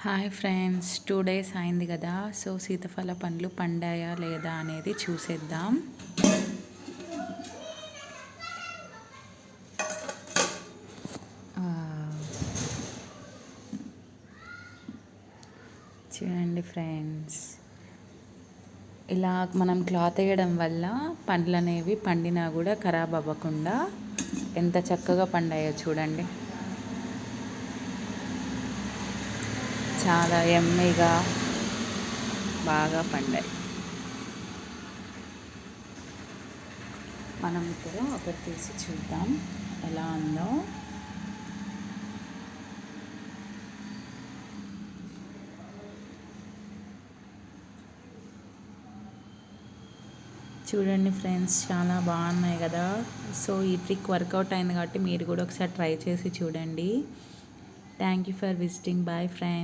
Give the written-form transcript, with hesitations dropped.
Hi friends, 2 days అయింది కదా. So సీతాఫల పండ్లు పండాయా లేదా అనేది చూసేద్దాం. చూడండి ఫ్రెండ్స్, ఇలా మనం క్లాత్ వేయడం వల్ల పండ్లు అనేవి పండినా కూడా ఖరాబ్ అవ్వకుండా ఎంత చక్కగా పండాయో చూడండి. చాలా యమ్మీగా బాగా పండాయి. మనం ఇప్పుడు ఒకటి తీసి చూద్దాం ఎలా ఉందో. చూడండి ఫ్రెండ్స్, చాలా బాగున్నాయి కదా. సో ఈ ట్రిక్ వర్కౌట్ అయింది కాబట్టి మీరు కూడా ఒకసారి ట్రై చేసి చూడండి. Thank you for visiting. Bye friends.